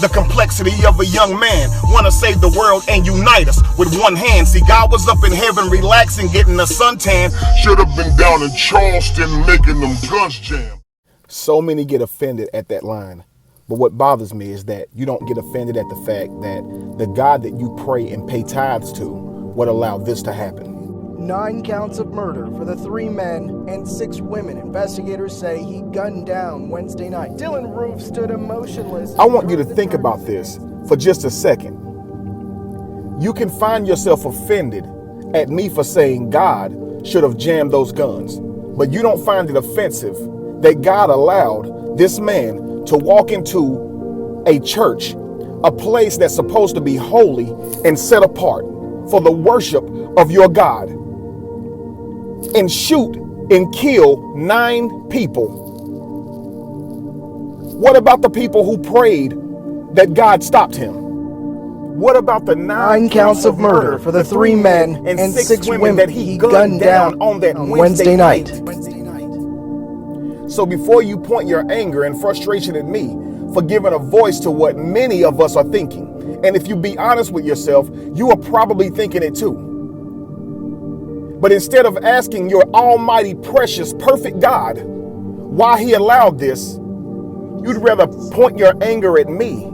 The complexity of a young man, wanna save the world and unite us with one hand. See, God was up in heaven relaxing, getting a suntan. Should have been down in Charleston making them guns jam. So many get offended at that line. But what bothers me is that you don't get offended at the fact that the God that you pray and pay tithes to would allow this to happen. 9 counts of murder for the 3 men and 6 women investigators say he gunned down Wednesday night. Dylan Roof stood emotionless. I want you to think about this for just a second. You can find yourself offended at me for saying God should have jammed those guns, but you don't find it offensive that God allowed this man to walk into a church, a place that's supposed to be holy and set apart for the worship of your God, and shoot and kill 9 people. What about the people who prayed that God stopped him? What about the 9 counts of murder for the 3 men and 6 women that he gunned down on that Wednesday night? So before you point your anger and frustration at me for giving a voice to what many of us are thinking, and if you be honest with yourself, you are probably thinking it too. But instead of asking your almighty, precious, perfect God why he allowed this, you'd rather point your anger at me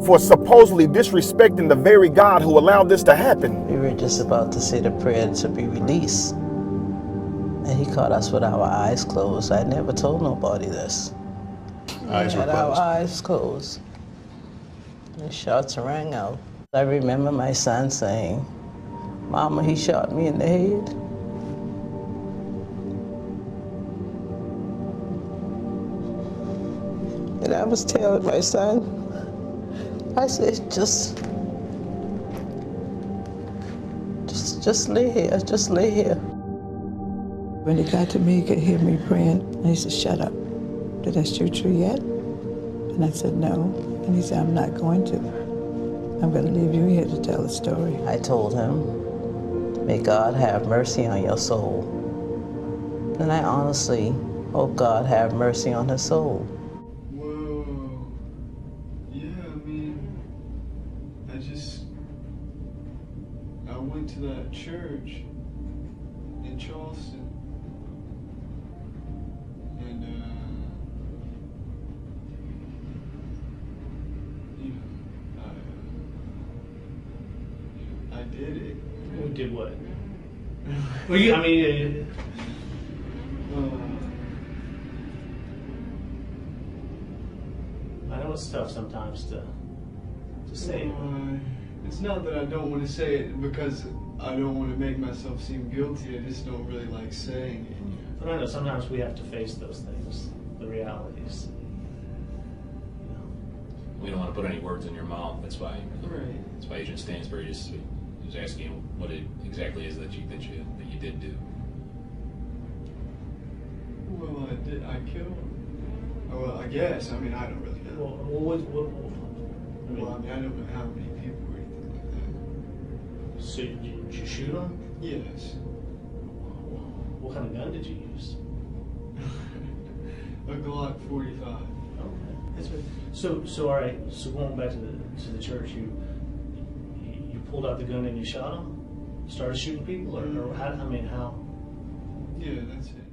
for supposedly disrespecting the very God who allowed this to happen. We were just about to say the prayer to be released, and he caught us with our eyes closed. I never told nobody this. Eyes were We had our closed. eyes closed. The shots rang out. I remember my son saying, "Mama, he shot me in the head." And I was telling my son, I said, just lay here, just lay here. When he got to me, he could hear me praying, and he said, "Shut up. Did I shoot you yet?" And I said, "No." And he said, "I'm not going to. I'm going to leave you here to tell the story." I told him, "May God have mercy on your soul." And I honestly hope God have mercy on his soul. Whoa. Yeah, I mean, I went to that church in Charleston, and, I did it. You did what? Well, I know it's tough sometimes to say. It's not that I don't want to say it because I don't want to make myself seem guilty. I just don't really like saying it. But I know sometimes we have to face those things, the realities. We don't want to put any words in your mouth. That's why. Right. That's why Agent Stansbury just asking you what it exactly is that you did do. Well, I killed him. Well, I guess. I mean, I don't really know. I don't know how many people or anything like that. So did you shoot him? Yes. What kind of gun did you use? A Glock 45. Okay. That's right. So all right. So going back to the church, you pulled out the gun and you shot him, started shooting people, or how? I mean, how? Yeah, that's it.